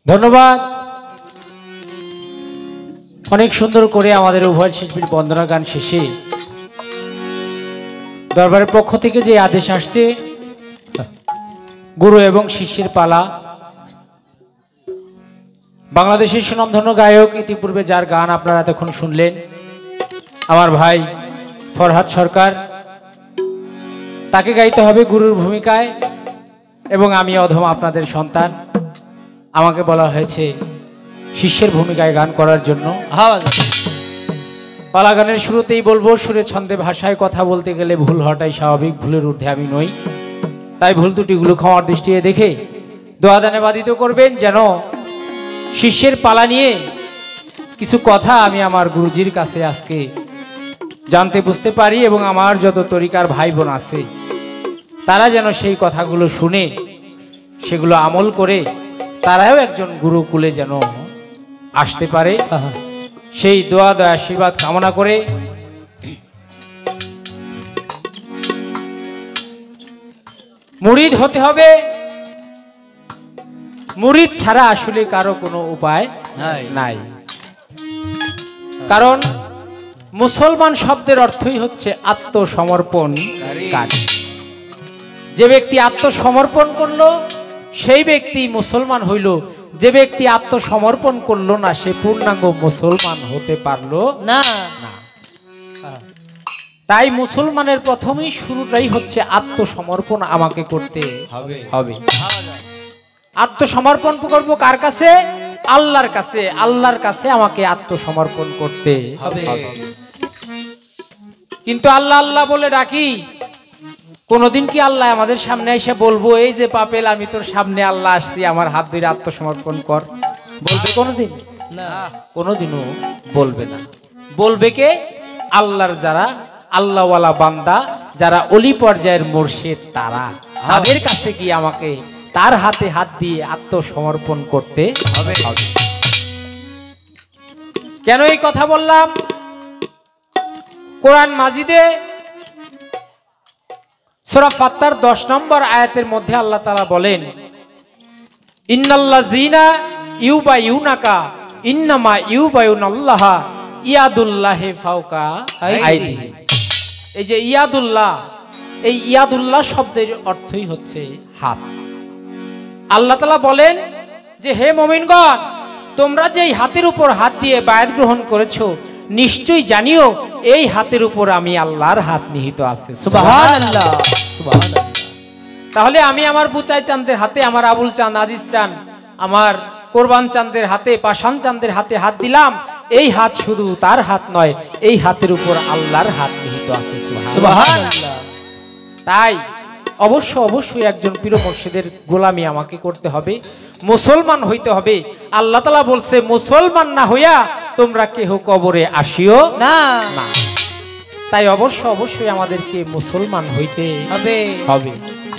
ধন্যবাদ। অনেক সুন্দর করে আমাদের উভয় শিল্পীর বন্দনা গান শেষে দরবারের পক্ষ থেকে যে আদেশ আসছে গুরু এবং শিষ্যের পালা। বাংলাদেশের সুনামধন্য গায়ক ইতিপূর্বে যার গান আপনারা এতক্ষণ শুনলেন, আমার ভাই ফরহাদ সরকার, তাকে গাইতে হবে গুরুর ভূমিকায়। এবং আমি অধম আপনাদের সন্তান, আমাকে বলা হয়েছে শিষ্যের ভূমিকায় গান করার জন্য। পালা গানের শুরুতেই বলবো, সুরে ছন্দে ভাষায় কথা বলতে গেলে ভুল হওয়াটাই স্বাভাবিক, ভুলের ঊর্ধ্বে আমি নই। তাই ভুল ত্রুটিগুলো ক্ষমার দৃষ্টিতে দেখে দোয়াদানে বাধিত করবেন, যেন শিষ্যের পালা নিয়ে কিছু কথা আমি আমার গুরুজির কাছে আজকে জানতে বুঝতে পারি, এবং আমার যত তরিকার ভাই বোন আছে তারা যেন সেই কথাগুলো শুনে সেগুলো আমল করে তারাও একজন গুরুকুলে যেন আসতে পারে, সেই দোয়া দয়া আশীর্বাদ কামনা করে মুরিদ হতে হবে। মুরিদ ছাড়া আসলে কারো কোনো উপায় নাই, কারণ মুসলমান শব্দের অর্থই হচ্ছে আত্মসমর্পণকারী। যে ব্যক্তি আত্মসমর্পণ করলো সেই ব্যক্তি মুসলমান হইল, যে ব্যক্তি আত্মসমর্পণ করলো না সে পূর্ণাঙ্গ মুসলমান হতে পারলো না। তাই মুসলমানের প্রথমেই শুরুটাই হচ্ছে আত্মসমর্পণ আমাকে করতে হবে। আত্মসমর্পণ করব কার কাছে? আল্লাহর কাছে। আল্লাহর কাছে আমাকে আত্মসমর্পণ করতে হবে। কিন্তু আল্লাহ আল্লাহ বলে ডাকি, কোনদিন কি আল্লাহ আমাদের সামনে এসে বলবো, এই যে পাপেল আমি তোর সামনে আল্লাহ আসছি, আমার হাত ধরে আত্মসমর্পণ কর? বলবে কোনদিন? না, কোনদিনও বলবে না। বলবে কে? আল্লাহর যারা আল্লাহওয়ালা বান্দা, যারা অলি পর্যায়ের মুর্শিদ, তারা। তাদের কাছে কি আমাকে তার হাতে হাত দিয়ে আত্মসমর্পণ করতে হবে। কেন এই কথা বললাম? কোরআন মাজিদে সূরা ফাত্তার 10 নম্বর আয়াতের মধ্যে আল্লাহ তাআলা বলেন, ইন্নাল্লাযীনা ইউবাইউনাকা ইন্নামা ইউবাইউনাল্লাহা ইয়াদুল্লাহি ফাওকা আইদিহিম। এই যে ইয়াদুল্লাহ, এই ইয়াদুল্লাহ শব্দের অর্থই হচ্ছে হাত। আল্লাহ তাআলা বলেন যে হে মুমিনগণ, তোমরা যেই হাতের উপর হাত দিয়ে বায়াত গ্রহণ করেছো, নিশ্চয়ই জানিও এই হাতের উপর আমি আল্লাহর হাত নিহিত আছে। সুবহানাল্লাহ, সুবহানাল্লাহ। তাহলে আমি আমার বুচাই চাঁদের হাতে, আমার আবুল চাঁদ, আজিজ চাঁদ, আমার কোরবান চাঁদের হাতে, পাশান চাঁদের হাতে হাত দিলাম। এই হাত শুধু তার হাত নয়, এই হাতের উপর আল্লাহর হাত নিহিত আছে। সুবহানাল্লাহ। তাই অবশ্যই একজন পীর মুর্শিদের গোলামি আমাকে করতে হবে, মুসলমান হইতে হবে। আল্লাহ তাআলা বলছে, মুসলমান না হইয়া তোমরা কেহ কবরে আসিও না। তাই অবশ্যই আমাদেরকে মুসলমান হইতে হবে।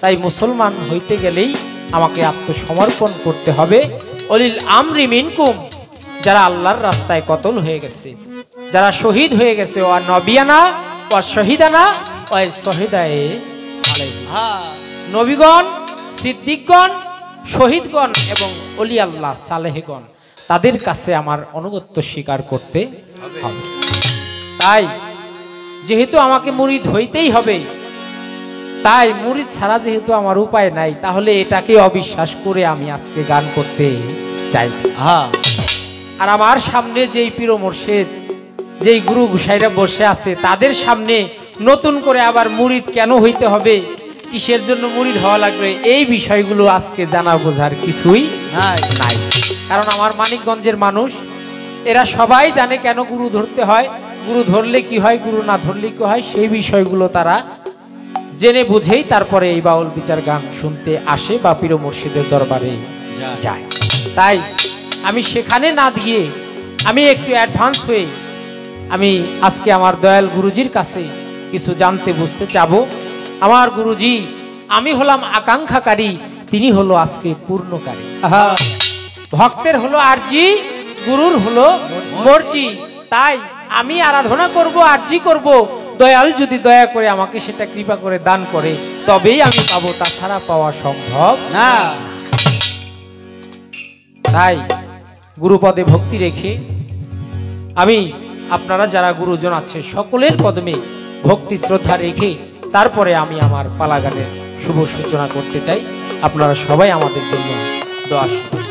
তাই মুসলমান হইতে গেলেই আমাকে আত্মসমর্পণ করতে হবে। অলিল আমরি মিনকুম, যারা আল্লাহর রাস্তায় কতল হয়ে গেছে, যারা শহীদ হয়ে গেছে, ওয়া নবিয়ানা ওয়া শহীদানা ওয়া শহীদায়ে সালেহা। নবীগণ, সিদ্দিকগণ, শহীদগণ এবং ওলি আল্লাহ সালেহগণ, তাদের কাছে আমার অনুগত্য স্বীকার করতে হবে। তাই যেহেতু আমাকে মুরিদ হইতেই হবে, তাই মুরিদ ছাড়া যেহেতু আমার উপায় নাই, তাহলে এটাকে অবিশ্বাস করে আমি আজকে গান করতে চাই। আর আমার সামনে যেই পীর মুর্শিদ, যেই গুরু গোসাইরা বসে আছে, তাদের সামনে নতুন করে আবার মুরিদ কেন হইতে হবে, কিসের জন্য মুরিদ হওয়া লাগবে, এই বিষয়গুলো আজকে জানা বোঝার কিছুই নাই। কারণ আমার মানিকগঞ্জের মানুষ, এরা সবাই জানে কেন গুরু ধরতে হয়, গুরু ধরলে কি হয়, গুরু না ধরলে কি হয়, সেই বিষয়গুলো তারা জেনে বুঝেই তারপরে এই বাউল বিচার গান শুনতে আসে বা পীর মুর্শিদের দরবারে যায়। তাই আমি সেখানে না দিয়ে আমি একটু অ্যাডভান্স হয়ে আমি আজকে আমার দয়াল গুরুজির কাছে কিছু জানতে বুঝতে চাবো। আমার গুরুজি, আমি হলাম আকাঙ্ক্ষাকারী, তিনি হলো আজকে পূর্ণকারী। ভক্তের হলো আরজি, গুরুর হলো মর্জি। তাই আমি আরাধনা করব, আরজি করব, দয়াল যদি দয়া করে আমাকে সেটা কৃপা করে দান করে, তবেই আমি পাবো, তাছাড়া পাওয়া সম্ভব না। তাই গুরুপদে ভক্তি রেখে আমি আপনারা যারা গুরুজন আছে সকলের কদমে ভক্তি শ্রদ্ধা রেখে তারপরে আমি আমার পালা গানের শুভ সূচনা করতে চাই। আপনারা সবাই আমাদের জন্য দোয়া করুন।